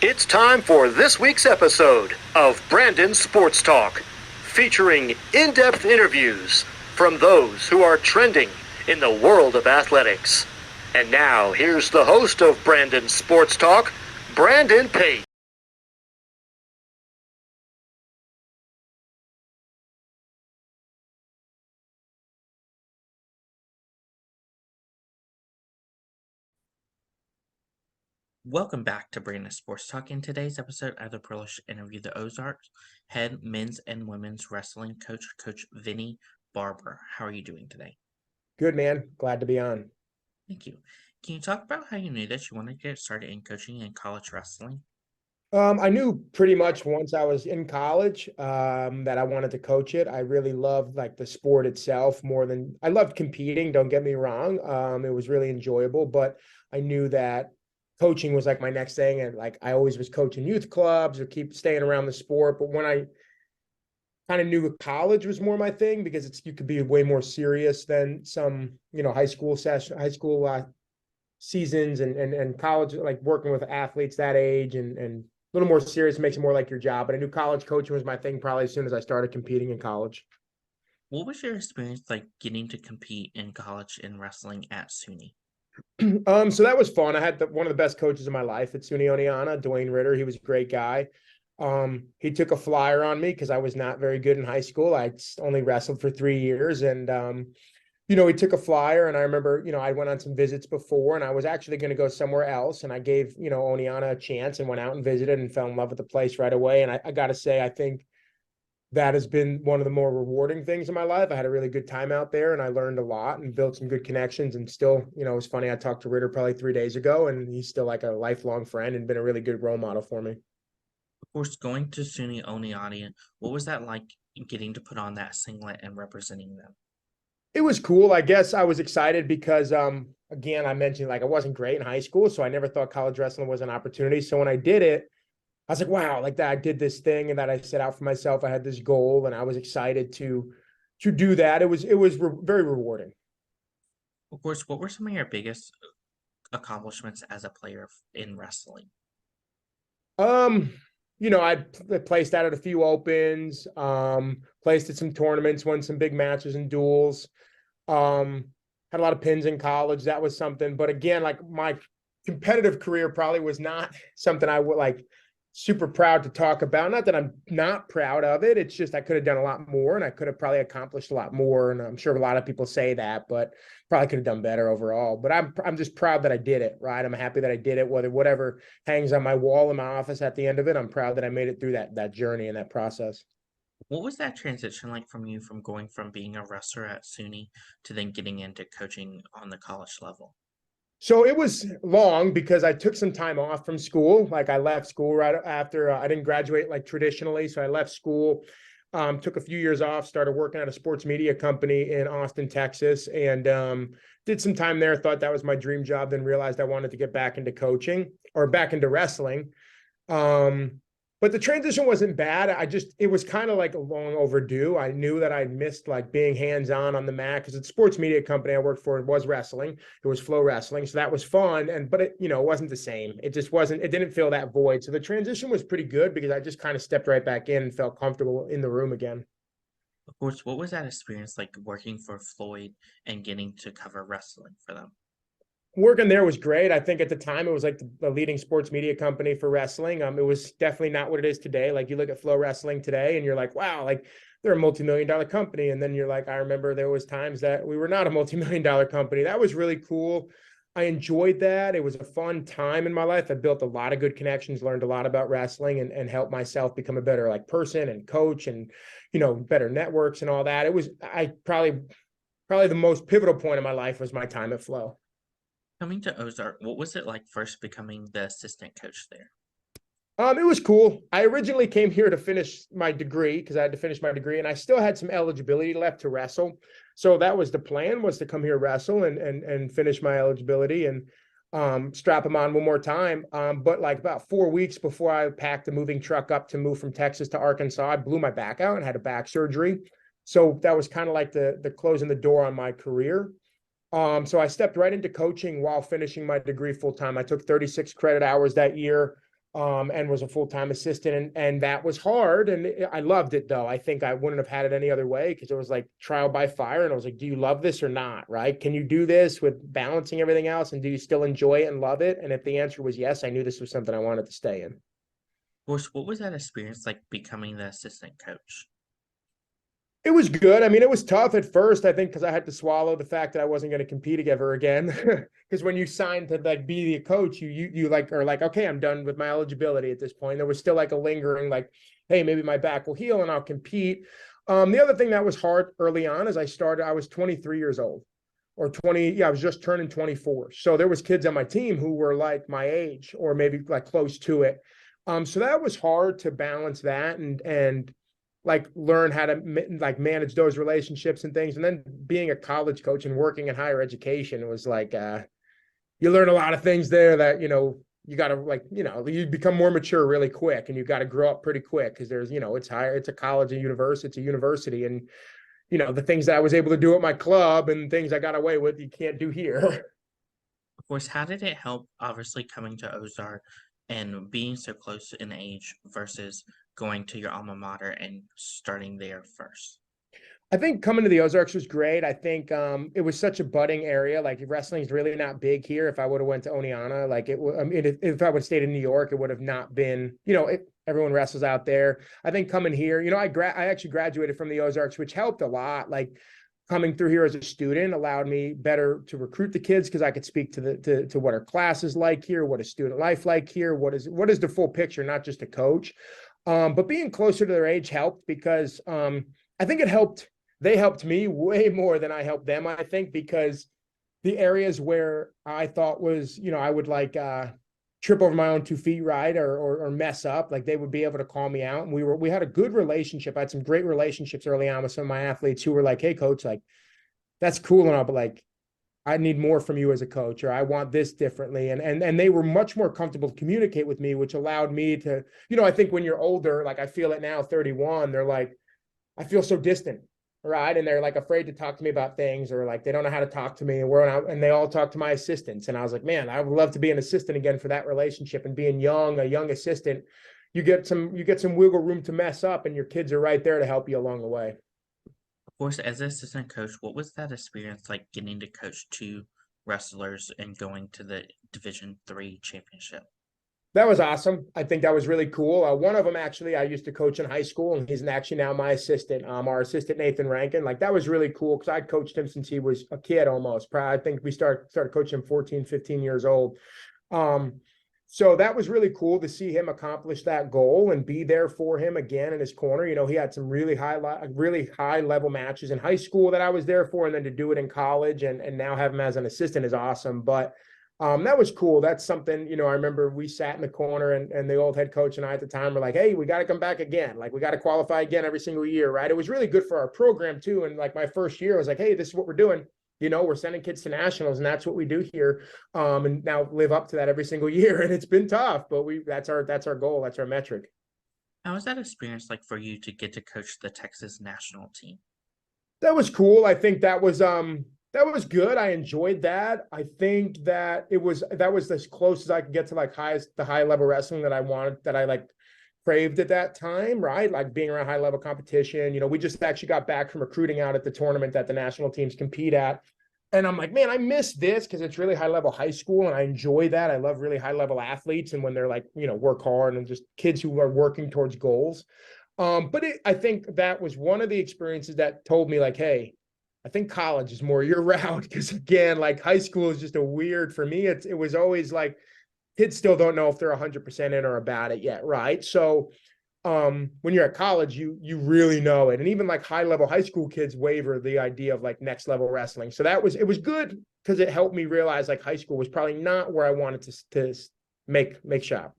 It's time for this week's episode of Brandon Sports Talk, featuring in-depth interviews from those who are trending in the world of athletics. And now, here's the host of Brandon Sports Talk, Brandon Pate. Welcome back to Brandon Sports Talk. In today's episode, I have the privilege to interview the Ozarks head men's and women's wrestling coach, Coach Vinny Barber. How are you doing today? Good, man. Glad to be on. Thank you. Can you talk about how you knew that you wanted to get started in coaching in college wrestling? I knew pretty much once I was in college that I wanted to coach it. I really loved like the sport itself more than I loved competing. Don't get me wrong. It was really enjoyable, but I knew that coaching was like my next thing. And like I always was coaching youth clubs or keep staying around the sport. But when I kind of knew college was more my thing because you could be way more serious than some, high school seasons and college, like working with athletes that age and a little more serious, makes it more like your job. But I knew college coaching was my thing probably as soon as I started competing in college. What was your experience like getting to compete in college in wrestling at SUNY? So that was fun. I had one of the best coaches of my life at SUNY Oneonta, Dwayne Ritter. He was a great guy. He took a flyer on me because I was not very good in high school. I only wrestled for 3 years, and he took a flyer, and I remember, I went on some visits before, and I was actually going to go somewhere else, and I gave, Oneonta a chance and went out and visited and fell in love with the place right away. And I got to say, I think that has been one of the more rewarding things in my life. I had a really good time out there, and I learned a lot and built some good connections. And still, it was funny. I talked to Ritter probably 3 days ago, and he's still like a lifelong friend and been a really good role model for me. Of course, going to SUNY Oneonta, what was that like getting to put on that singlet and representing them? It was cool. I guess I was excited because, again, I mentioned like I wasn't great in high school, so I never thought college wrestling was an opportunity. So when I did it, I was like, wow, like that I did this thing and that I set out for myself. I had this goal, and I was excited to do that. It was very rewarding. Of course, what were some of your biggest accomplishments as a player in wrestling? Um, I placed out at a few opens, placed at some tournaments, won some big matches and duels. Um, had a lot of pins in college. That was something. But again, like my competitive career probably was not something I would like super proud to talk about. Not that I'm not proud of it. It's just I could have done a lot more, and I could have probably accomplished a lot more. And I'm sure a lot of people say that, but probably could have done better overall. But I'm just proud that I did it, right? I'm happy that I did it. Whatever hangs on my wall in my office at the end of it, I'm proud that I made it through that journey and that process. What was that transition like from you from going from being a wrestler at SUNY to then getting into coaching on the college level? So it was long because I took some time off from school. Like I left school right after I didn't graduate like traditionally. So I left school, took a few years off, started working at a sports media company in Austin, Texas, and did some time there. Thought that was my dream job, then realized I wanted to get back into coaching or back into wrestling. Um, but the transition wasn't bad. It was kind of like a long overdue. I knew that I'd missed like being hands-on on the mat because the sports media company I worked for was wrestling. It was Flow Wrestling. So that was fun. But it wasn't the same. It just wasn't, it didn't fill that void. So the transition was pretty good because I just kind of stepped right back in and felt comfortable in the room again. Of course, what was that experience like working for Floyd and getting to cover wrestling for them? Working there was great. I think at the time it was like the leading sports media company for wrestling. It was definitely not what it is today. Like you look at Flow Wrestling today and you're like, wow, like they're a multi-million-dollar company. And then you're like, I remember there was times that we were not a multi-million-dollar company. That was really cool. I enjoyed that. It was a fun time in my life. I built a lot of good connections, learned a lot about wrestling and helped myself become a better like person and coach and, better networks and all that. I probably the most pivotal point of my life was my time at Flow. Coming to Ozark, what was it like first becoming the assistant coach there? It was cool. I originally came here to finish my degree because I had to finish my degree, and I still had some eligibility left to wrestle. So that was the plan, was to come here wrestle and finish my eligibility and strap them on one more time. But like about 4 weeks before I packed the moving truck up to move from Texas to Arkansas, I blew my back out and had a back surgery. So that was kind of like the closing the door on my career. So I stepped right into coaching while finishing my degree full time. I took 36 credit hours that year. and was a full-time assistant. And that was hard. And I loved it though. I think I wouldn't have had it any other way because it was like trial by fire. And I was like, do you love this or not? Right? Can you do this with balancing everything else? And do you still enjoy it and love it? And if the answer was yes, I knew this was something I wanted to stay in. Of course, what was that experience like becoming the assistant coach? It was good. I mean, it was tough at first, I think, because I had to swallow the fact that I wasn't going to compete ever again. Because when you sign to like be the coach, you like are like, okay, I'm done with my eligibility at this point. There was still like a lingering, like, hey, maybe my back will heal and I'll compete. The other thing that was hard early on is I was 23 years old or 20. Yeah, I was just turning 24. So there was kids on my team who were like my age or maybe like close to it. So that was hard to balance that and like learn how to like manage those relationships and things. And then being a college coach and working in higher education was like, you learn a lot of things there that, you got to like, you become more mature really quick and you got to grow up pretty quick because there's, it's higher, it's a college and university, it's a university. And, the things that I was able to do at my club and things I got away with, you can't do here. Of course, how did it help, obviously, coming to Ozark and being so close in age versus going to your alma mater and starting there first? I think coming to the Ozarks was great. I think it was such a budding area. Like wrestling is really not big here. If I would have went to Oneonta, like I mean, if I would have stayed in New York, it would have not been. Everyone wrestles out there. I think coming here, I actually graduated from the Ozarks, which helped a lot. Like coming through here as a student allowed me better to recruit the kids because I could speak to what our class is like here, what is student life like here, what is the full picture, not just a coach. But being closer to their age helped because I think it helped. They helped me way more than I helped them, I think, because the areas where I thought was, I would like trip over my own 2 feet, right, or mess up, like they would be able to call me out. And we had a good relationship. I had some great relationships early on with some of my athletes who were like, hey, coach, like that's cool and all, but like I need more from you as a coach, or I want this differently. And they were much more comfortable to communicate with me, which allowed me to, I think when you're older, like I feel it now, 31, they're like, I feel so distant. Right. And they're like afraid to talk to me about things or like they don't know how to talk to me. And they all talk to my assistants. And I was like, man, I would love to be an assistant again for that relationship. And being a young assistant, you get some wiggle room to mess up and your kids are right there to help you along the way. Of course, as an assistant coach, what was that experience like getting to coach two wrestlers and going to the Division III championship? That was awesome. I think that was really cool. One of them actually I used to coach in high school, and he's actually now my assistant. Our assistant Nathan Rankin. Like that was really cool because I coached him since he was a kid almost. I think we started coaching him 14, 15 years old. So that was really cool to see him accomplish that goal and be there for him again in his corner. He had some really high level matches in high school that I was there for, and then to do it in college and now have him as an assistant is awesome. But that was cool. That's something, I remember we sat in the corner and the old head coach and I at the time were like, hey, we got to come back again. Like we got to qualify again every single year. Right. It was really good for our program too. And like my first year I was like, hey, this is what we're doing. We're sending kids to nationals and that's what we do here. And now live up to that every single year. And it's been tough, but that's our goal. That's our metric. How was that experience like for you to get to coach the Texas national team? That was cool. I think that was good. I enjoyed that. I think that that was as close as I could get to like the high level wrestling that I wanted, that I like craved at that time, right? Like being around high level competition. We just actually got back from recruiting out at the tournament that the national teams compete at. And I'm like, man, I miss this because it's really high level high school and I enjoy that. I love really high level athletes and when they're like, work hard and just kids who are working towards goals. But I think that was one of the experiences that told me like, hey, I think college is more your route because again, like high school is just a weird for me. It was always like kids still don't know if they're 100% in or about it yet, right? So when you're at college, you really know it, and even like high level high school kids waver the idea of like next level wrestling. So it was good because it helped me realize like high school was probably not where I wanted to make shop.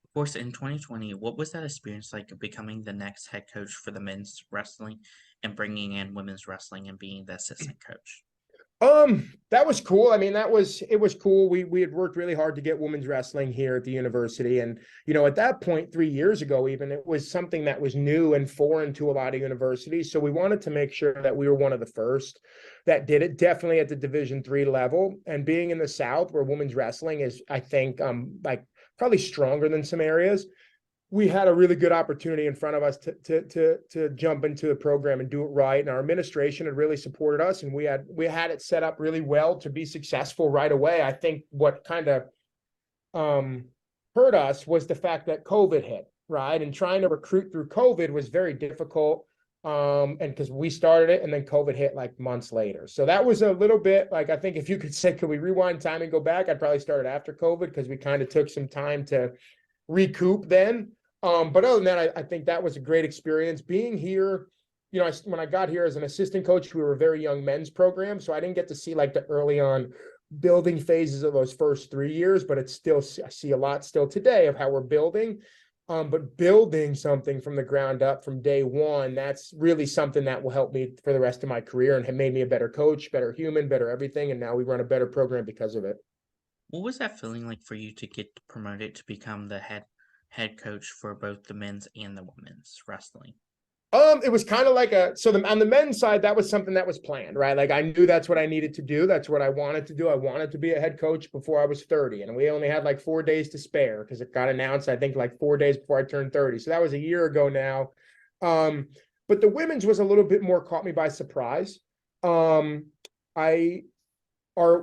Of course, in 2020, what was that experience like becoming the next head coach for the men's wrestling and bringing in women's wrestling and being the assistant coach? That was cool. I mean, it was cool. We had worked really hard to get women's wrestling here at the university. And, at that point, 3 years ago, even it was something that was new and foreign to a lot of universities. So we wanted to make sure that we were one of the first that did it, definitely at the Division III level. And being in the South where women's wrestling is, I think, like probably stronger than some areas. We had a really good opportunity in front of us to jump into the program and do it right. And our administration had really supported us, and we had it set up really well to be successful right away. I think what kind of hurt us was the fact that COVID hit, right? And trying to recruit through COVID was very difficult. And because we started it and then COVID hit like months later. So that was a little bit like, I think if you could say, could we rewind time and go back? I'd probably start after COVID because we kind of took some time to recoup then. But other than that, I think that was a great experience being here. You know, when I got here as an assistant coach, we were a very young men's program. So I didn't get to see like the early on building phases of those first 3 years, but it's still, I see a lot still today of how we're building. But building something from the ground up from day one, that's really something that will help me for the rest of my career and have made me a better coach, better human, better everything. And now we run a better program because of it. What was that feeling like for you to get promoted to become the head coach for both the men's and the women's wrestling? It was kind of like on the men's side, that was something that was planned, right? Like I knew that's what I needed to do. That's what I wanted to do. I wanted to be a head coach before I was 30. And we only had like 4 days to spare because it got announced, I think, like 4 days before I turned 30. So that was a year ago now. But the women's was a little bit more caught me by surprise. Our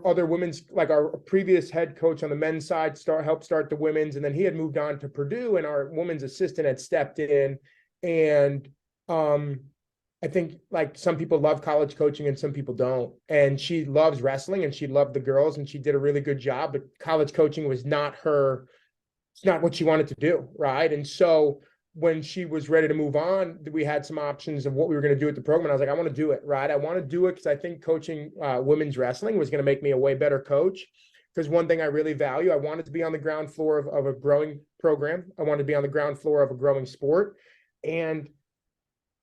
other women's, like our previous head coach on the men's side, helped start the women's, and then he had moved on to Purdue, and our women's assistant had stepped in. And I think like some people love college coaching and some people don't. And she loves wrestling and she loved the girls and she did a really good job, but college coaching was not it's not what she wanted to do, right? And so when she was ready to move on, we had some options of what we were going to do at the program. And I was like, I want to do it, right? I want to do it because I think coaching women's wrestling was going to make me a way better coach. Because one thing I really value, I wanted to be on the ground floor of a growing program. I wanted to be on the ground floor of a growing sport. And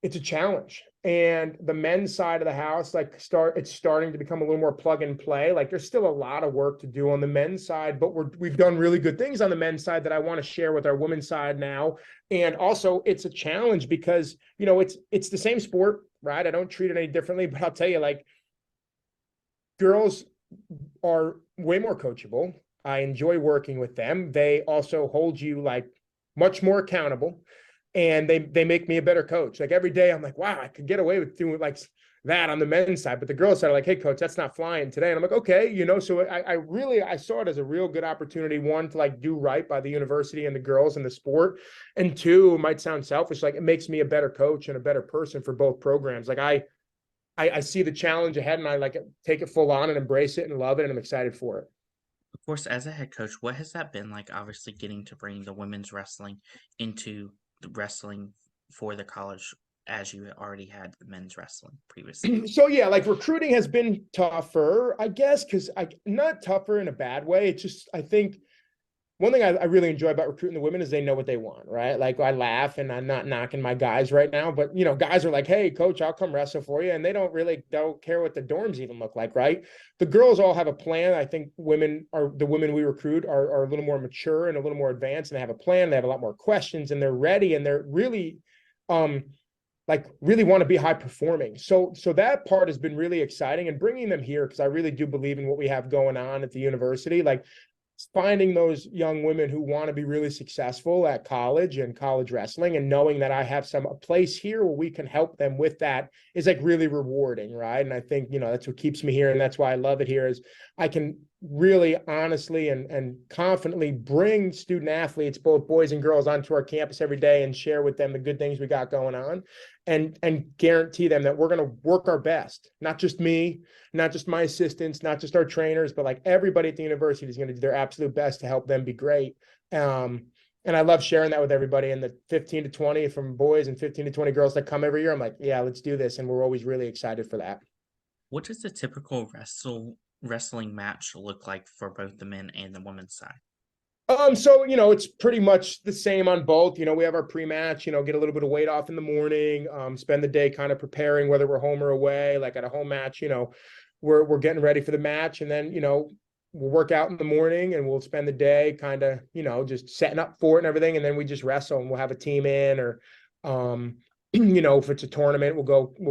it's a challenge. And the men's side of the house, it's starting to become a little more plug and play. Like there's still a lot of work to do on the men's side, but we've done really good things on the men's side that I want to share with our women's side now. And also it's a challenge because, you know, it's the same sport, right? I don't treat it any differently, but I'll tell you, like, girls are way more coachable. I enjoy working with them. They also hold you like much more accountable. And they make me a better coach. Like every day I'm like, wow, I could get away with doing like that on the men's side. But the girls side are like, hey, coach, that's not flying today. And I'm like, okay, you know, so I saw it as a real good opportunity, one, to like do right by the university and the girls and the sport. And two, it might sound selfish, like it makes me a better coach and a better person for both programs. Like I see the challenge ahead and I like take it full on and embrace it and love it. And I'm excited for it. Of course, as a head coach, what has that been like, obviously getting to bring the women's wrestling into the wrestling for the college as you already had the men's wrestling previously? So yeah, like recruiting has been tougher, I guess, because not tougher in a bad way. It's just, I think one thing I really enjoy about recruiting the women is they know what they want, right? Like I laugh and I'm not knocking my guys right now, but you know, guys are like, hey, coach, I'll come wrestle for you. And they don't care what the dorms even look like, right? The girls all have a plan. I think the women we recruit are a little more mature and a little more advanced, and they have a plan. They have a lot more questions and they're ready and they're really, really want to be high performing. So that part has been really exciting, and bringing them here, because I really do believe in what we have going on at the university. Like finding those young women who want to be really successful at college and college wrestling, and knowing that I have a place here where we can help them with that is like really rewarding, right? And I think, you know, that's what keeps me here, and that's why I love it here, is I can really honestly and confidently bring student athletes, both boys and girls, onto our campus every day and share with them the good things we got going on, and guarantee them that we're going to work our best. Not just me, not just my assistants, not just our trainers, but like everybody at the university is going to do their absolute best to help them be great. And I love sharing that with everybody. And the 15 to 20 from boys and 15 to 20 girls that come every year, I'm like, yeah, let's do this. And we're always really excited for that. What does the typical wrestling match look like for both the men and the women's side? So, you know, it's pretty much the same on both. You know, we have our pre-match, you know, get a little bit of weight off in the morning, spend the day kind of preparing, whether we're home or away. Like at a home match, you know, we're getting ready for the match, and then, you know, we'll work out in the morning and we'll spend the day kind of, you know, just setting up for it and everything. And then we just wrestle, and we'll have a team in, or, you know, if it's a tournament, we'll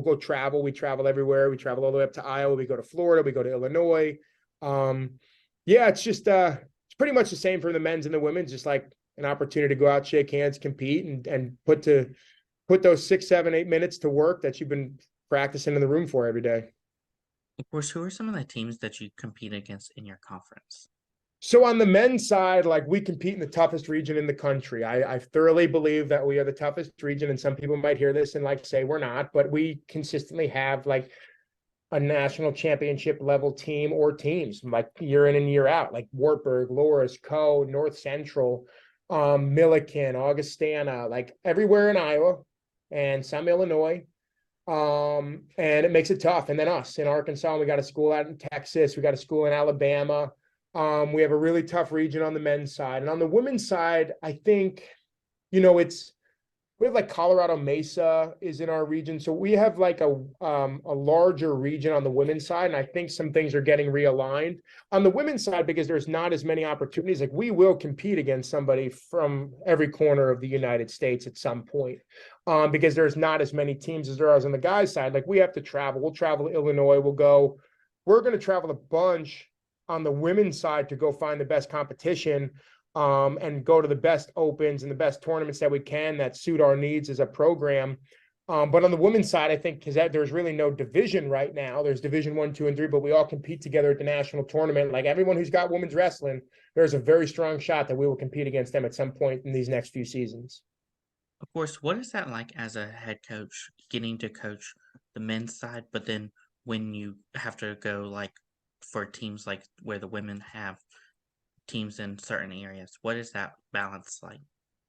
go travel. We travel everywhere. We travel all the way up to Iowa. We go to Florida. We go to Illinois. Yeah, it's just, it's pretty much the same for the men's and the women's, just like an opportunity to go out, shake hands, compete, and put those 6, 7, 8 minutes to work that you've been practicing in the room for every day. Of course, who are some of the teams that you compete against in your conference? So on the men's side, like we compete in the toughest region in the country. I thoroughly believe that we are the toughest region, and some people might hear this and like say we're not, but we consistently have like a national championship level team or teams like year in and year out, like Wartburg, Loras, Co, North Central, Milliken, Augustana, like everywhere in Iowa and some Illinois. And it makes it tough. And then us in Arkansas, we got a school out in Texas, we got a school in Alabama. We have a really tough region on the men's side. And on the women's side, I think, we have like Colorado Mesa is in our region. So we have like a larger region on the women's side. And I think some things are getting realigned on the women's side because there's not as many opportunities. Like we will compete against somebody from every corner of the United States at some point because there's not as many teams as there are on the guys' side. Like we have to travel. We'll travel to Illinois. We're going to travel a bunch on the women's side to go find the best competition and go to the best opens and the best tournaments that we can that suit our needs as a program. But on the women's side, I think because there's really no division right now. There's division 1, 2, and 3, but we all compete together at the national tournament. Like everyone who's got women's wrestling, there's a very strong shot that we will compete against them at some point in these next few seasons. Of course, what is that like as a head coach, getting to coach the men's side, but then when you have to go like for teams like where the women have teams in certain areas, what is that balance like?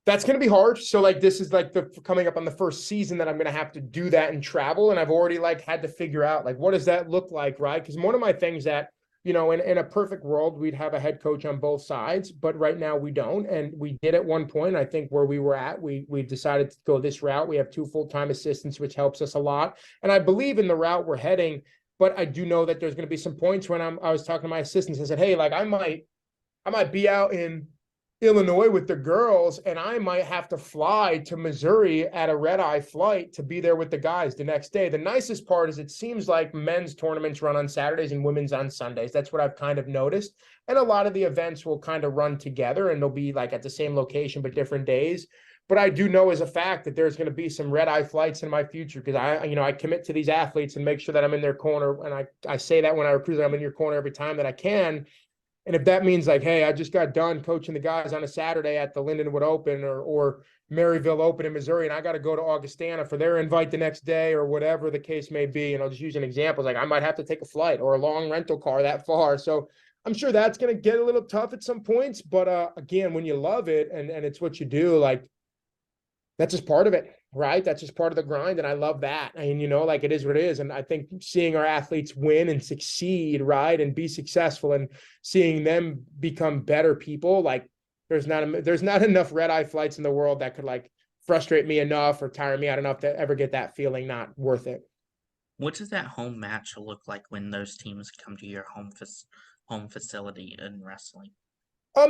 That's going to be hard. So like, this is like coming up on the first season that I'm going to have to do that and travel. And I've already like had to figure out like, what does that look like? Right. Because one of my things that, in a perfect world, we'd have a head coach on both sides, but right now we don't. And we did at one point. I think where we were at, we decided to go this route. We have 2 full-time assistants, which helps us a lot. And I believe in the route we're heading, but I do know that there's going to be some points when I was talking to my assistants and said, hey, like I might be out in Illinois with the girls, and I might have to fly to Missouri at a red-eye flight to be there with the guys the next day. The nicest part is it seems like men's tournaments run on Saturdays and women's on Sundays. That's what I've kind of noticed. And a lot of the events will kind of run together and they'll be like at the same location, but different days. But I do know as a fact that there's going to be some red-eye flights in my future because I commit to these athletes and make sure that I'm in their corner. And I say that when I recruit, I'm in your corner every time that I can. And if that means like, hey, I just got done coaching the guys on a Saturday at the Lindenwood Open or Maryville Open in Missouri, and I got to go to Augustana for their invite the next day or whatever the case may be, and I'll just use an example. Like I might have to take a flight or a long rental car that far. So I'm sure that's going to get a little tough at some points. But again, when you love it and it's what you do, like that's just part of it, right? That's just part of the grind. And I love that. And, like it is what it is. And I think seeing our athletes win and succeed, right, and be successful and seeing them become better people, like there's not enough red-eye flights in the world that could like frustrate me enough or tire me out enough to ever get that feeling not worth it. What does that home match look like when those teams come to your home facility in wrestling?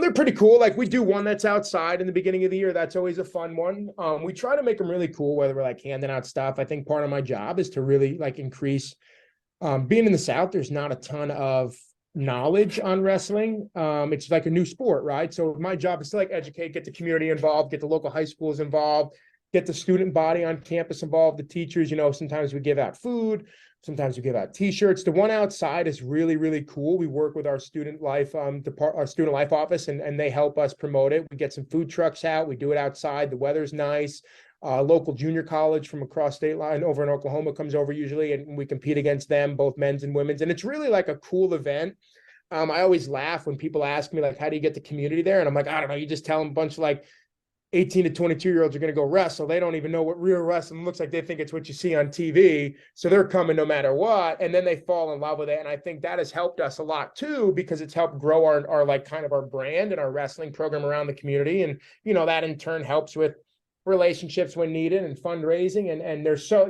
They're pretty cool. Like we do one that's outside in the beginning of the year. That's always a fun one. We try to make them really cool, whether we're like handing out stuff. I think part of my job is to really like increase being in the South. There's not a ton of knowledge on wrestling. It's like a new sport, right? So my job is to like educate, get the community involved, get the local high schools involved, get the student body on campus involved, the teachers, sometimes we give out food. Sometimes we give out T-shirts. The one outside is really, really cool. We work with our student life our student life office, and they help us promote it. We get some food trucks out. We do it outside. The weather's nice. Local junior college from across state line over in Oklahoma comes over usually, and we compete against them, both men's and women's. And it's really like a cool event. I always laugh when people ask me like, how do you get the community there? And I'm like, I don't know. You just tell them a bunch of like 18 to 22-year-olds are going to go wrestle. They don't even know what real wrestling looks like. They think it's what you see on TV. So they're coming no matter what. And then they fall in love with it. And I think that has helped us a lot too, because it's helped grow our like kind of our brand and our wrestling program around the community. And, that in turn helps with relationships when needed and fundraising. And it's so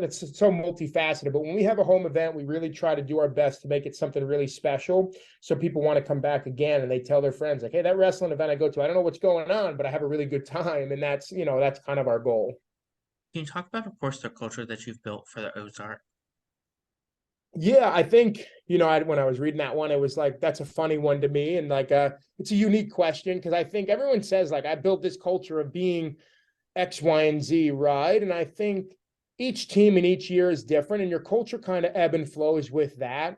multifaceted. But when we have a home event, we really try to do our best to make it something really special. So people want to come back again and they tell their friends like, hey, that wrestling event I go to, I don't know what's going on, but I have a really good time. And that's kind of our goal. Can you talk about, of course, the culture that you've built for the Ozark? Yeah, I think, when I was reading that one, it was like, that's a funny one to me. And like, it's a unique question because I think everyone says, like, I built this culture of being X, Y, and Z, right? And I think each team and each year is different, and your culture kind of ebb and flows with that.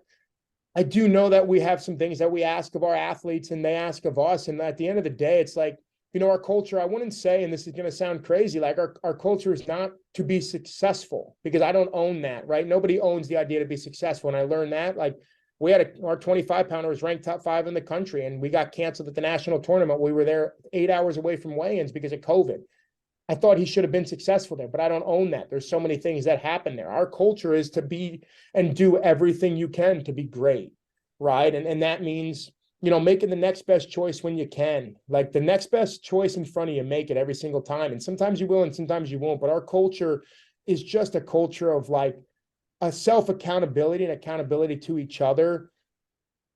I do know that we have some things that we ask of our athletes and they ask of us. And at the end of the day, it's like, our culture, I wouldn't say, and this is going to sound crazy, like our culture is not to be successful, because I don't own that, right? Nobody owns the idea to be successful. And I learned that, like, we had our 25-pounder was ranked top 5 in the country, and we got canceled at the national tournament. We were there 8 hours away from weigh-ins because of COVID. I thought he should have been successful there, but I don't own that. There's so many things that happen there. Our culture is to be and do everything you can to be great, right? And that means, making the next best choice when you can. Like, the next best choice in front of you, make it every single time. And sometimes you will and sometimes you won't. But our culture is just a culture of like a self-accountability and accountability to each other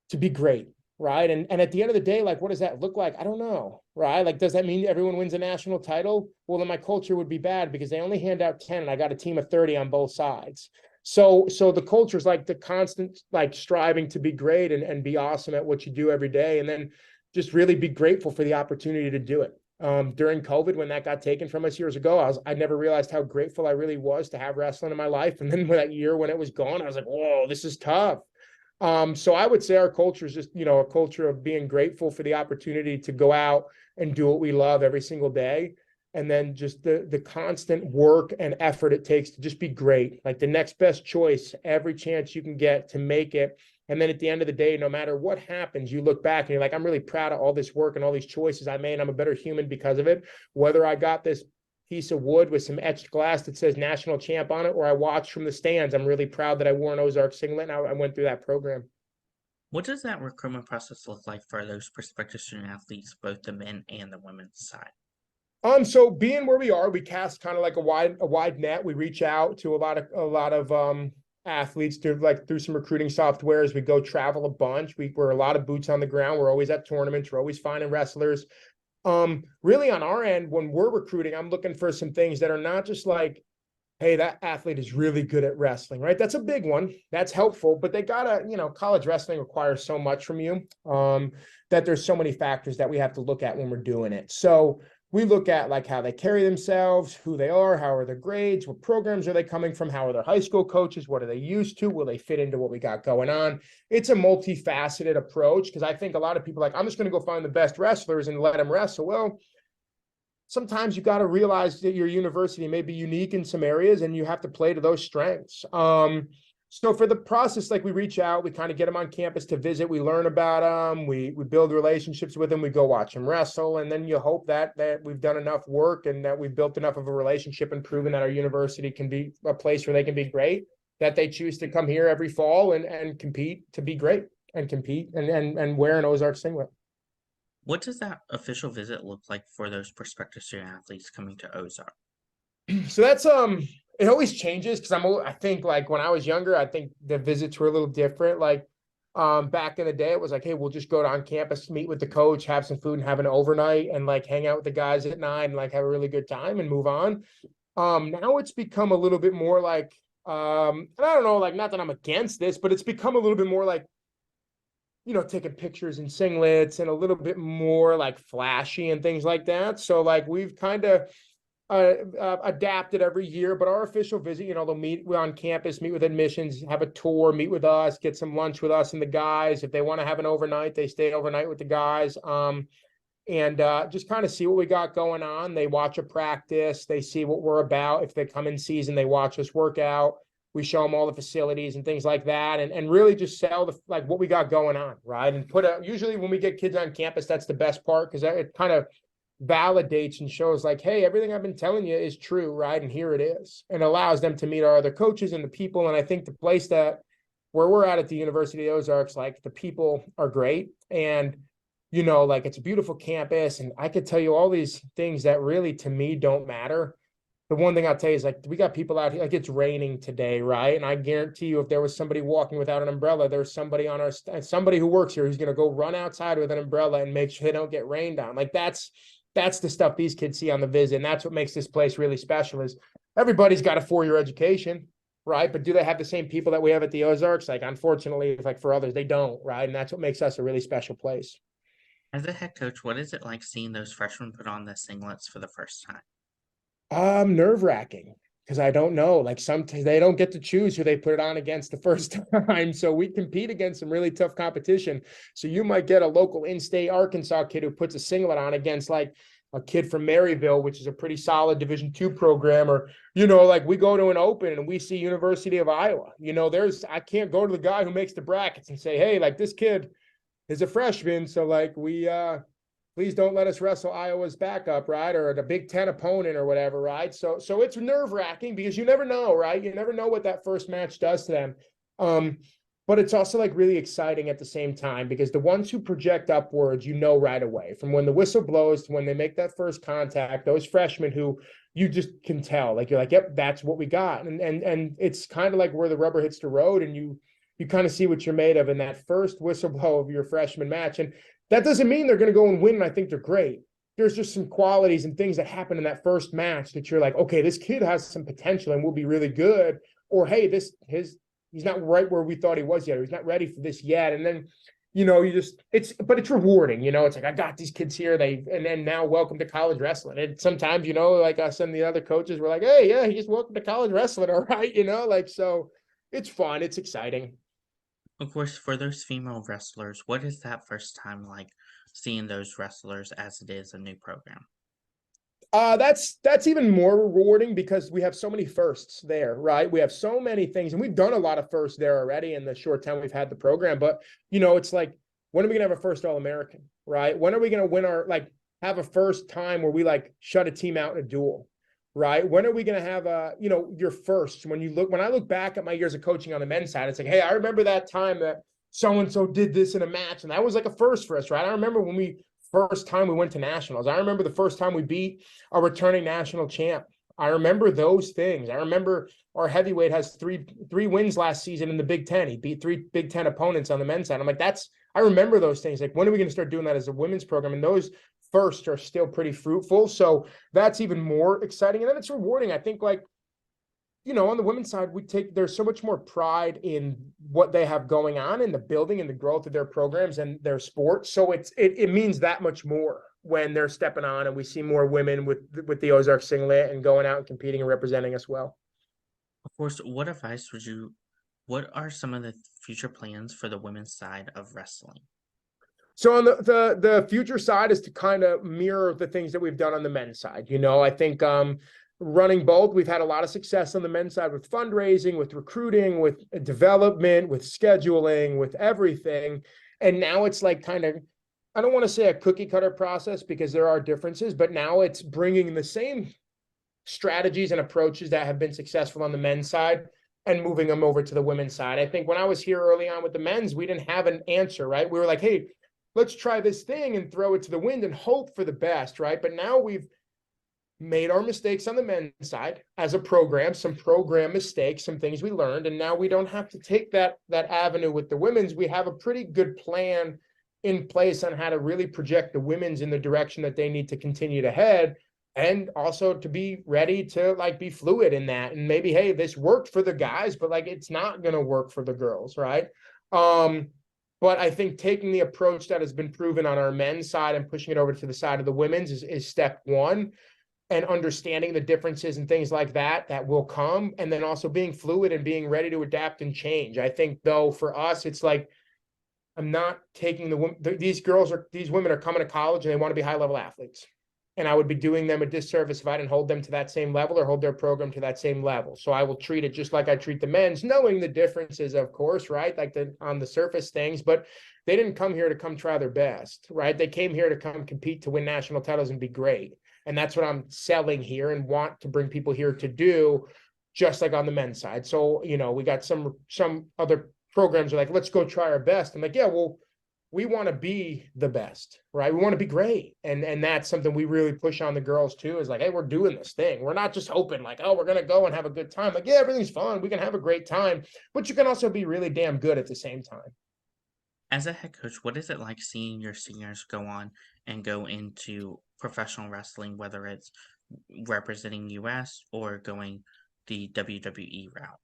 to be great, right? And at the end of the day, like, what does that look like? I don't know, right? Like, does that mean everyone wins a national title? Well, then my culture would be bad because they only hand out 10 and I got a team of 30 on both sides. So the culture is like the constant, like, striving to be great and be awesome at what you do every day, and then just really be grateful for the opportunity to do it. During COVID, when that got taken from us years ago, I never realized how grateful I really was to have wrestling in my life. And then that year when it was gone, I was like, whoa, this is tough. So I would say our culture is just, a culture of being grateful for the opportunity to go out and do what we love every single day. And then just the constant work and effort it takes to just be great, like the next best choice, every chance you can get to make it. And then at the end of the day, no matter what happens, you look back and you're like, I'm really proud of all this work and all these choices I made. I'm a better human because of it. Whether I got this piece of wood with some etched glass that says national champ on it, or I watched from the stands, I'm really proud that I wore an Ozarks singlet and I went through that program. What does that recruitment process look like for those prospective student athletes, both the men and the women's side? So being where we are, we cast kind of like a wide net. We reach out to a lot of athletes through some recruiting softwares. We go travel a bunch. We're a lot of boots on the ground. We're always at tournaments. We're always finding wrestlers. Really on our end, when we're recruiting, I'm looking for some things that are not just like, hey, that athlete is really good at wrestling, right? That's a big one. That's helpful, but they gotta, college wrestling requires so much from you, that there's so many factors that we have to look at when we're doing it. So we look at like how they carry themselves, who they are, how are their grades, what programs are they coming from, how are their high school coaches, what are they used to, will they fit into what we got going on? It's a multifaceted approach, because I think a lot of people I'm just going to go find the best wrestlers and let them wrestle. Well, sometimes you got to realize that your university may be unique in some areas and you have to play to those strengths. So for the process, like, we reach out, we kind of get them on campus to visit, we learn about them, we build relationships with them, we go watch them wrestle, and then you hope that we've done enough work and that we've built enough of a relationship and proven that our university can be a place where they can be great, that they choose to come here every fall and compete to be great and compete and wear an Ozark singlet. What does that official visit look like for those prospective student athletes coming to Ozark? So that's it always changes, because I think, like, when I was younger, I think the visits were a little different. Like, back in the day, it was like, hey, we'll just go on campus, meet with the coach, have some food and have an overnight, and like hang out with the guys at 9 and like have a really good time and move on. Now it's become a little bit more like, and I don't know, like, not that I'm against this, but it's become a little bit more like, taking pictures in singlets and a little bit more like flashy and things like that. So like, we've kind of adapted every year, but our official visit, they'll meet on campus, meet with admissions, have a tour, meet with us, get some lunch with us and the guys. If they want to have an overnight, they stay overnight with the guys. And just kind of see what we got going on. They watch a practice, they see what we're about. If they come in season, they watch us work out. We show them all the facilities and things like that, and really just sell like what we got going on, right? And usually when we get kids on campus, that's the best part, because it kind of validates and shows like, hey, everything I've been telling you is true, right? And here it is, and allows them to meet our other coaches and the people. And I think the place where we're at the University of Ozarks, like, the people are great, and like, it's a beautiful campus, and I could tell you all these things that really to me don't matter. The one thing I'll tell you is, like, we got people out here, like, it's raining today, right? And I guarantee you, if there was somebody walking without an umbrella, there's somebody somebody who works here who's going to go run outside with an umbrella and make sure they don't get rained on. Like, that's the stuff these kids see on the visit. And that's what makes this place really special, is everybody's got a 4-year education. right? But do they have the same people that we have at the Ozarks? Like, unfortunately, like for others, they don't, right? And that's what makes us a really special place. As a head coach, what is it like seeing those freshmen put on the singlets for the first time? Nerve-wracking because I don't know. Like sometimes they don't get to choose who they put it on against the first time. So we compete against some really tough competition. So you might get a local in-state Arkansas kid who puts a singlet on against like a kid from Maryville, which is a pretty solid Division II program, or like we go to an open and we see University of Iowa. I can't go to the guy who makes the brackets and say, hey, like this kid is a freshman, so like we please don't let us wrestle Iowa's backup, right? Or the Big Ten opponent or whatever, right? So it's nerve-wracking because you never know, right? You never know what that first match does to them. But it's also like really exciting at the same time because the ones who project upwards, right away from when the whistle blows to when they make that first contact, those freshmen who you just can tell, like you're like, yep, that's what we got. And it's kind of like where the rubber hits the road and you kind of see what you're made of in that first whistle blow of your freshman match. And that doesn't mean they're going to go and win, and I think they're great. There's just some qualities and things that happen in that first match that you're like, okay, this kid has some potential and will be really good. Or hey, he's not right where we thought he was yet. Or he's not ready for this yet. And then, but it's rewarding. It's like I got these kids here. And then now welcome to college wrestling. And sometimes, like us and the other coaches were like, hey, yeah, he's welcome to college wrestling, all right, so it's fun, it's exciting. Of course, for those female wrestlers, what is that first time like seeing those wrestlers as it is a new program? That's even more rewarding because we have so many firsts there, right? We have so many things, and we've done a lot of firsts there already in the short time we've had the program. But it's like, when are we gonna have a first All-American, right? When are we gonna win have a first time where we like shut a team out in a duel, right? When are we gonna have your first? When I look back at my years of coaching on the men's side, it's like, hey, I remember that time that so and so did this in a match, and that was like a first for us, right? I remember when first time we went to nationals. I remember the first time we beat a returning national champ. I remember those things. I remember our heavyweight has three wins last season in the Big Ten. He beat 3 Big Ten opponents on the men's side. I'm like, I remember those things. Like, when are we going to start doing that as a women's program? And those first are still pretty fruitful. So that's even more exciting. And then it's rewarding. I think on the women's side, there's so much more pride in what they have going on in the building and the growth of their programs and their sports. So it means that much more when they're stepping on and we see more women with the Ozarks singlet and going out and competing and representing us well. Of course, what are some of the future plans for the women's side of wrestling? So on the future side is to kind of mirror the things that we've done on the men's side. I think running both, we've had a lot of success on the men's side with fundraising, with recruiting, with development, with scheduling, with everything. And now it's like kind of, I don't want to say a cookie cutter process because there are differences, but now it's bringing the same strategies and approaches that have been successful on the men's side and moving them over to the women's side. I think when I was here early on with the men's, we didn't have an answer, right? We were like, hey, let's try this thing and throw it to the wind and hope for the best, right? But now we've made our mistakes on the men's side as a program, some program mistakes, some things we learned, and now we don't have to take that avenue with the women's. We have a pretty good plan in place on how to really project the women's in the direction that they need to continue to head, and also to be ready to like be fluid in that. And maybe, hey, this worked for the guys, but like it's not going to work for the girls, right? But I think taking the approach that has been proven on our men's side and pushing it over to the side of the women's is step one. And understanding the differences and things like that will come. And then also being fluid and being ready to adapt and change. I think, though, for us, it's like, I'm not taking these women are coming to college and they want to be high level athletes. And I would be doing them a disservice if I didn't hold them to that same level or hold their program to that same level. So I will treat it just like I treat the men's, knowing the differences, of course, right? Like on the surface things, but they didn't come here to come try their best, right? They came here to come compete to win national titles and be great. And that's what I'm selling here and want to bring people here to do, just like on the men's side. So, we got some other programs are like, let's go try our best. I'm like, yeah, well, we want to be the best, right? We want to be great. And that's something we really push on the girls too, is like, hey, we're doing this thing. We're not just hoping like, oh, we're going to go and have a good time. Like, yeah, everything's fun. We can have a great time, but you can also be really damn good at the same time. As a head coach, what is it like seeing your seniors go on and go into professional wrestling, whether it's representing US or going the WWE route?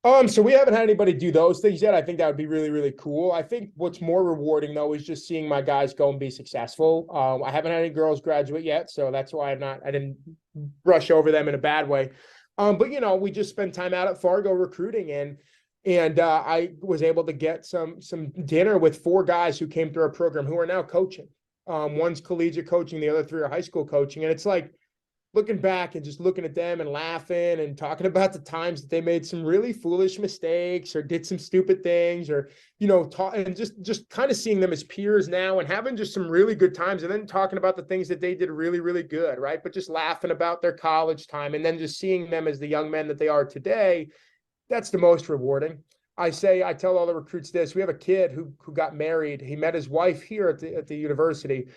So we haven't had anybody do those things yet. I think that would be really, really cool. I think what's more rewarding though is just seeing my guys go and be successful. I haven't had any girls graduate yet, so that's why I didn't brush over them in a bad way. But we just spent time out at Fargo recruiting, and I was able to get some dinner with 4 guys who came through our program who are now coaching. One's collegiate coaching, the other 3 are high school coaching, and it's like looking back and just looking at them and laughing and talking about the times that they made some really foolish mistakes or did some stupid things, or and just kind of seeing them as peers now and having just some really good times, and then talking about the things that they did really, really good, right? But just laughing about their college time and then just seeing them as the young men that they are today. That's the most rewarding. I tell all the recruits this. We have a kid who got married. He met his wife here at the university,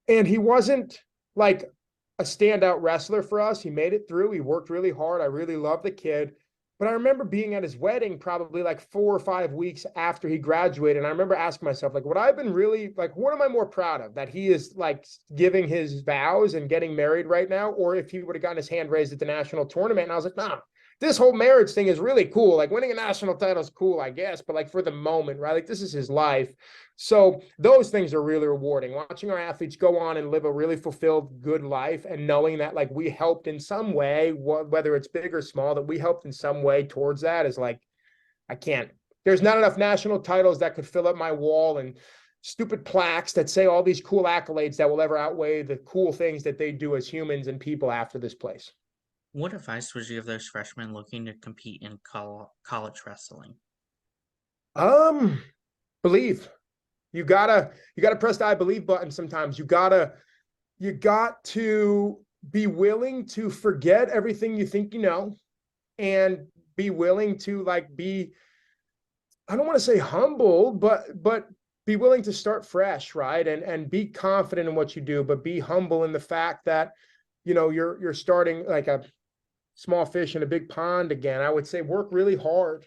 and he wasn't like a standout wrestler for us. He made it through. He worked really hard. I really love the kid. But I remember being at his wedding probably like 4 or 5 weeks after he graduated. And I remember asking myself, like, what I've been really like, what am I more proud of? That he is like giving his vows and getting married right now, or if he would have gotten his hand raised at the national tournament. And I was like, nah, this whole marriage thing is really cool. Like winning a national title is cool, I guess, but like for the moment, right? Like this is his life. So those things are really rewarding. Watching our athletes go on and live a really fulfilled, good life, and knowing that like we helped in some way, whether it's big or small, that we helped in some way towards that is like, I can't. There's not enough national titles that could fill up my wall and stupid plaques that say all these cool accolades that will ever outweigh the cool things that they do as humans and people after this place. What advice would you give those freshmen looking to compete in college wrestling? Um, Believe. You gotta press the I believe button sometimes. You got to be willing to forget everything you think you know, and be willing to like be, I don't want to say humble, but be willing to start fresh, right? And be confident in what you do, but be humble in the fact that you're starting like a small fish in a big pond again. I would say work really hard,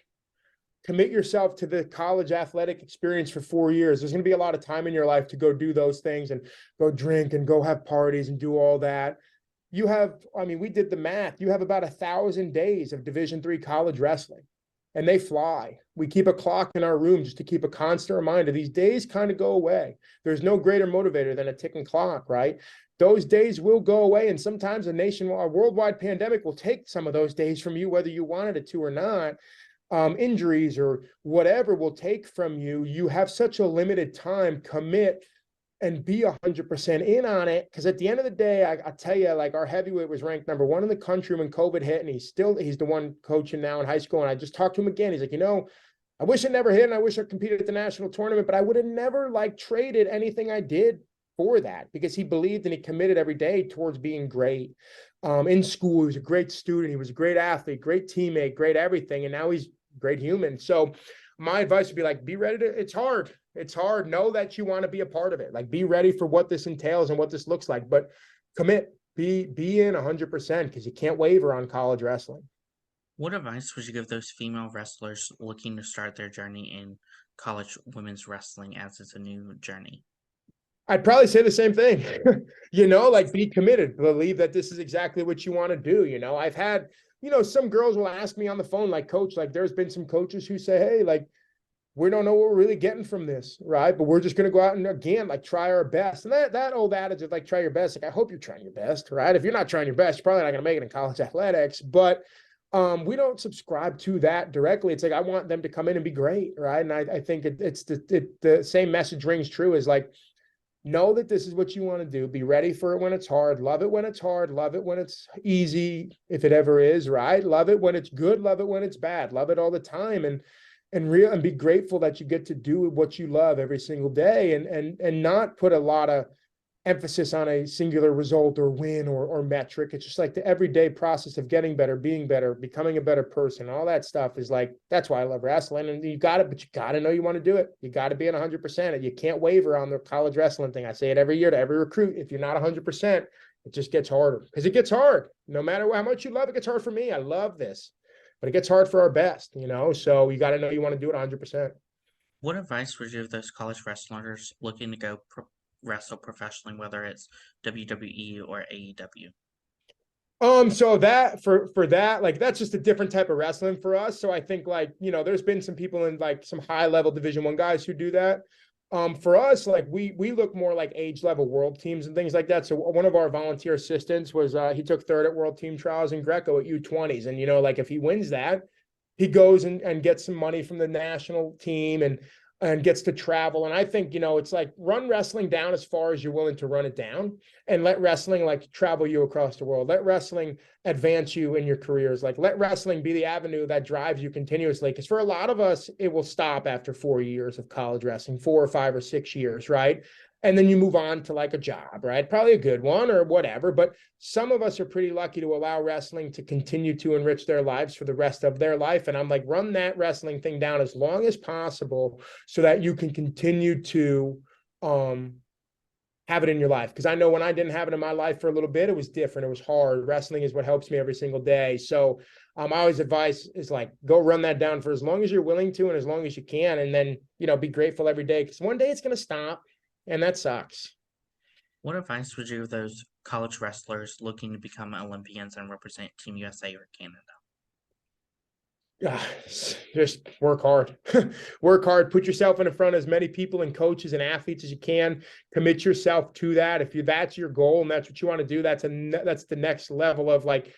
commit yourself to the college athletic experience for 4 years. There's going to be a lot of time in your life to go do those things and go drink and go have parties and do all that. We did the math. You have about 1,000 days of Division III college wrestling, and they fly. We keep a clock in our room just to keep a constant reminder. These days kind of go away. There's no greater motivator than a ticking clock, right? Those days will go away, and sometimes a worldwide pandemic will take some of those days from you, whether you wanted it to or not. Injuries or whatever will take from you. You have such a limited time. Commit and be 100% in on it. Because at the end of the day, I tell you, like our heavyweight was ranked #1 in the country when COVID hit, and he's the one coaching now in high school. And I just talked to him again. He's like, I wish it never hit, and I wish I competed at the national tournament, but I would have never like traded anything I did for that, because he believed and he committed every day towards being great. In school, he was a great student. He was a great athlete, great teammate, great everything. And now he's great human. So my advice would be like, be ready to, it's hard. It's hard. Know that you want to be a part of it. Like be ready for what this entails and what this looks like, but commit, be in 100%, because you can't waver on college wrestling. What advice would you give those female wrestlers looking to start their journey in college women's wrestling as it's a new journey? I'd probably say the same thing. Like be committed, believe that this is exactly what you want to do. I've had, some girls will ask me on the phone, like, coach, like there's been some coaches who say, hey, like, we don't know what we're really getting from this, right? But we're just going to go out and again, like try our best. And that old adage of like, try your best. Like, I hope you're trying your best, right? If you're not trying your best, you're probably not going to make it in college athletics, but we don't subscribe to that directly. It's like, I want them to come in and be great. Right. And I think it's the same message rings true, is like, know that this is what you want to do. Be ready for it when it's hard. Love it when it's hard. Love it when it's easy, if it ever is, right? Love it when it's good. Love it when it's bad. Love it all the time. And be grateful that you get to do what you love every single day, and not put a lot of emphasis on a singular result or win or metric. It's just like the everyday process of getting better, being better, becoming a better person. All that stuff is like, that's why I love wrestling. And you got it, but you got to know you want to do it. You got to be at 100%. And you can't waver on the college wrestling thing. I say it every year to every recruit. If you're not 100%, it just gets harder, because it gets hard. No matter how much you love it, gets hard for me. I love this, but it gets hard for our best, so you got to know you want to do it 100%. What advice would you give those college wrestlers looking to wrestle professionally, whether it's WWE or AEW? So that for that, like that's just a different type of wrestling for us. So I think like, there's been some people in like some high level Division I guys who do that. For us, like we look more like age level world teams and things like that. So one of our volunteer assistants was he took third at world team trials in Greco at U20s. And like if he wins that, he goes and gets some money from the national team and gets to travel. And I think, it's like run wrestling down as far as you're willing to run it down and let wrestling like travel you across the world. Let wrestling advance you in your careers. Like let wrestling be the avenue that drives you continuously. Because for a lot of us, it will stop after 4 years of college wrestling, 4 or 5 or 6 years, right? And then you move on to like a job, right? Probably a good one or whatever. But some of us are pretty lucky to allow wrestling to continue to enrich their lives for the rest of their life. And I'm like, run that wrestling thing down as long as possible so that you can continue to have it in your life. Because I know when I didn't have it in my life for a little bit, it was different. It was hard. Wrestling is what helps me every single day. So I always advise is like, go run that down for as long as you're willing to and as long as you can. And then, be grateful every day because one day it's going to stop. And that sucks. What advice would you give those college wrestlers looking to become Olympians and represent Team USA or Canada? Yeah, just work hard. Work hard. Put yourself in front of as many people and coaches and athletes as you can. Commit yourself to that. If that's your goal and that's what you want to do, that's the next level of like.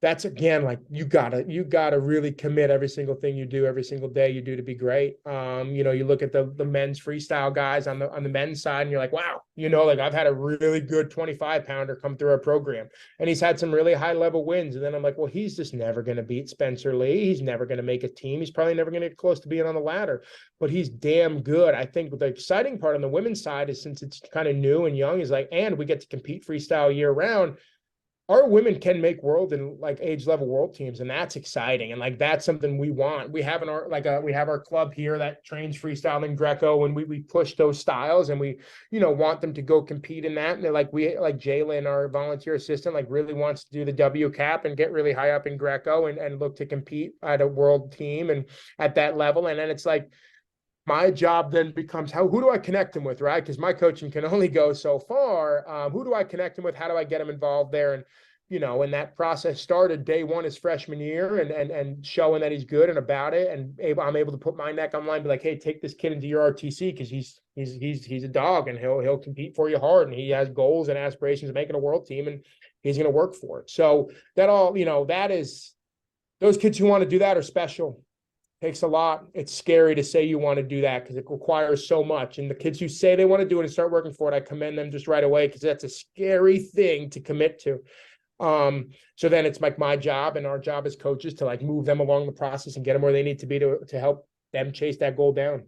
That's again like you gotta really commit every single thing you do every single day you do to be great. You look at the men's freestyle guys on the men's side and you're like, wow, like I've had a really good 25 pounder come through our program and he's had some really high level wins. And then I'm like, well, he's just never gonna beat Spencer Lee. He's never gonna make a team. He's probably never gonna get close to being on the ladder, but he's damn good. I think the exciting part on the women's side is since it's kind of new and young is like, and we get to compete freestyle year round. Our women can make world and like age level world teams, and that's exciting. And like that's something we want. We have we have our club here that trains freestyle and Greco, and we push those styles, and we want them to go compete in that. And they're like Jaylen, our volunteer assistant, like really wants to do the W cap and get really high up in Greco and look to compete at a world team and at that level. And then it's like my job then becomes who do I connect him with, right? Because my coaching can only go so far. Who do I connect him with? How do I get him involved there? And and that process started day one his freshman year and showing that he's good and about it. And I'm able to put my neck on line, be like, hey, take this kid into your RTC because he's a dog and he'll compete for you hard. And he has goals and aspirations of making a world team and he's going to work for it. So that all, that is those kids who want to do that are special. Takes a lot. It's scary to say you want to do that because it requires so much. And the kids who say they want to do it and start working for it, I commend them just right away because that's a scary thing to commit to. So then it's like my job and our job as coaches to like move them along the process and get them where they need to be to help them chase that goal down.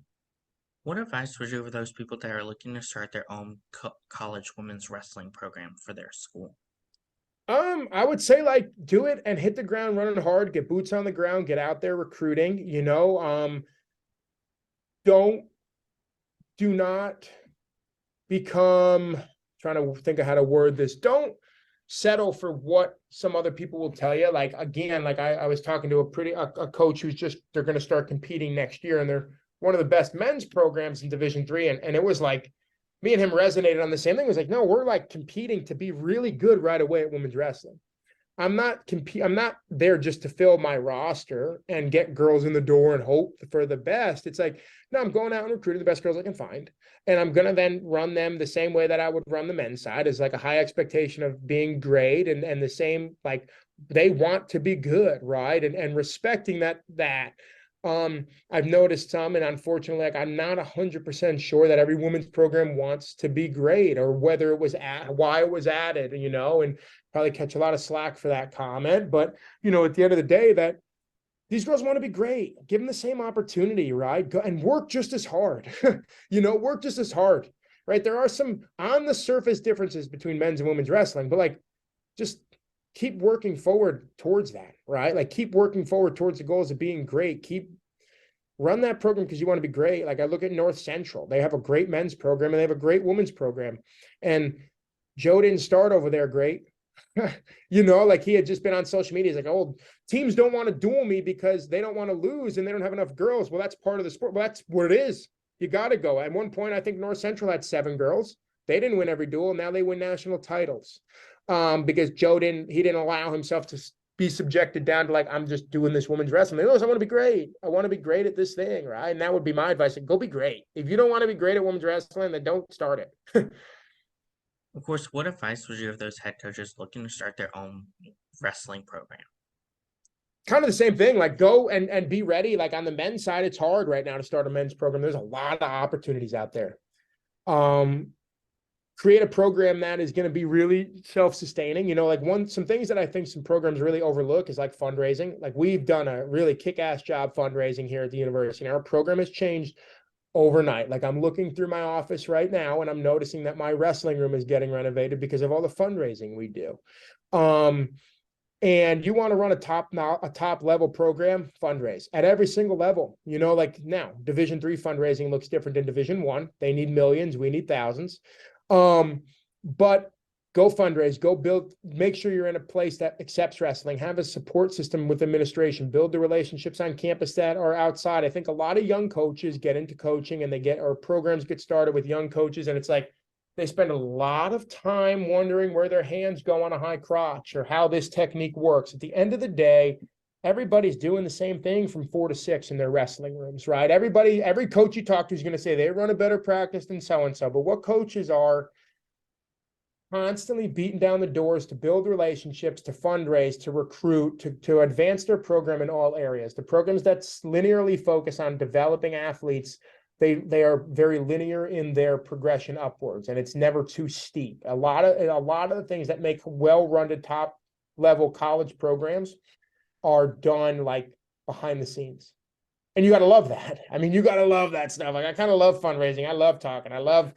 What advice would you give those people that are looking to start their own college women's wrestling program for their school? I would say like do it and hit the ground running hard, get boots on the ground, get out there recruiting, do not become trying to think of how to word this. Don't settle for what some other people will tell you. Like, again, like I was talking to a coach who's they're going to start competing next year and they're one of the best men's programs in Division III. And it was like, me and him resonated on the same thing. It was like, no, we're like competing to be really good right away at women's wrestling. I'm not there just to fill my roster and get girls in the door and hope for the best. It's like, no, I'm going out and recruiting the best girls I can find. And I'm going to then run them the same way that I would run the men's side, is like a high expectation of being great and the same, like they want to be good, right? And respecting that. I've noticed some, and unfortunately, like I'm not 100% sure that every women's program wants to be great or whether it was why it was added, and probably catch a lot of slack for that comment. But, at the end of the day, that these girls want to be great, give them the same opportunity, right? Go and work just as hard, work just as hard, right? There are some on the surface differences between men's and women's wrestling, but like, just keep working forward towards that, right? Like keep working forward towards the goals of being great. Run that program because you want to be great. Like I look at North Central, they have a great men's program and they have a great women's program. And Joe didn't start over there great. Like he had just been on social media. He's like, oh, teams don't want to duel me because they don't want to lose and they don't have enough girls. Well, that's part of the sport. Well, that's what it is. You got to go. At one point, I think North Central had 7 girls. They didn't win every duel. Now they win national titles. because Joe didn't allow himself to be subjected down to like, I'm just doing this women's wrestling. He goes, I want to be great. I want to be great at this thing, right? And that would be my advice. Like, go be great. If you don't want to be great at women's wrestling, then don't start it. Of course, what advice would you give those head coaches looking to start their own wrestling program? Kind of the same thing, like go and be ready. Like on the men's side, it's hard right now to start a men's program. There's a lot of opportunities out there. Create a program that is going to be really self-sustaining. You know, like some things that I think some programs really overlook is like fundraising. Like we've done a really kick-ass job fundraising here at the university. And our program has changed overnight. Like I'm looking through my office right now and I'm noticing that my wrestling room is getting renovated because of all the fundraising we do. And you want to run a top level program, fundraise at every single level. You know, like now Division III fundraising looks different than Division I. They need millions, we need thousands. But go fundraise, go build, make sure you're in a place that accepts wrestling, have a support system with administration, build the relationships on campus that are outside. I think a lot of young coaches get into coaching and or programs get started with young coaches. And it's like, they spend a lot of time wondering where their hands go on a high crotch or how this technique works. At the end of the day, everybody's doing the same thing from 4 to 6 in their wrestling rooms, right? Every coach you talk to is going to say they run a better practice than so-and-so. But what coaches are constantly beating down the doors to build relationships, to fundraise, to recruit, to advance their program in all areas. The programs that linearly focus on developing athletes, they are very linear in their progression upwards, and it's never too steep. A lot of the things that make well-run to top level college programs are done like behind the scenes. And you got to love that. I mean, you got to love that stuff. Like I kind of love fundraising. I love talking. I love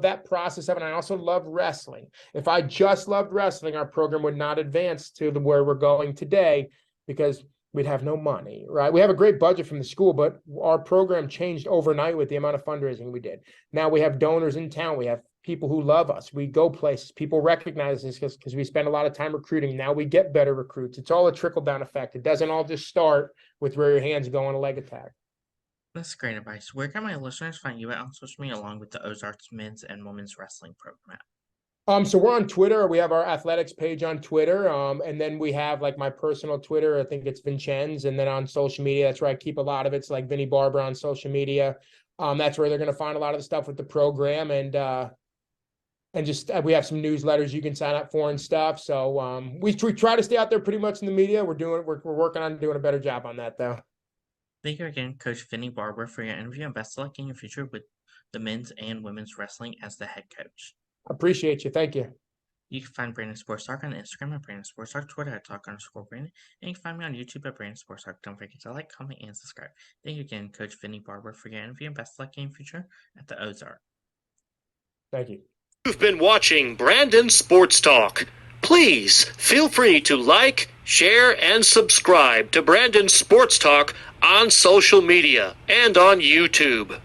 that process of it. And I also love wrestling. If I just loved wrestling, our program would not advance to where we're going today because we'd have no money, right? We have a great budget from the school, but our program changed overnight with the amount of fundraising we did. Now we have donors in town. We have people who love us. We go places. People recognize us because we spend a lot of time recruiting. Now we get better recruits. It's all a trickle-down effect. It doesn't all just start with where your hands go on a leg attack. That's great advice. Where can my listeners find you at on social media along with the Ozarks men's and women's wrestling program? So we're on Twitter. We have our athletics page on Twitter. And then we have like my personal Twitter. I think it's Vincenz. And then on social media, that's where I keep a lot of it. It's like Vinny Barber on social media. That's where they're going to find a lot of the stuff with the program. And just we have some newsletters you can sign up for and stuff. So we try to stay out there pretty much in the media. We're working on doing a better job on that though. Thank you again, Coach Vinny Barber, for your interview, and best of luck in your future with the men's and women's wrestling as the head coach. Appreciate you. Thank you. You can find Brandon Sports Talk on Instagram at Brandon Sports Talk, Twitter at Talk_Brandon, and you can find me on YouTube at Brandon Sports Talk. Don't forget to like, comment, and subscribe. Thank you again, Coach Vinny Barber, for your interview, and best of luck in your future at the Ozark. Thank you. You've been watching Brandon Sports Talk. Please feel free to like, share, and subscribe to Brandon Sports Talk on social media and on YouTube.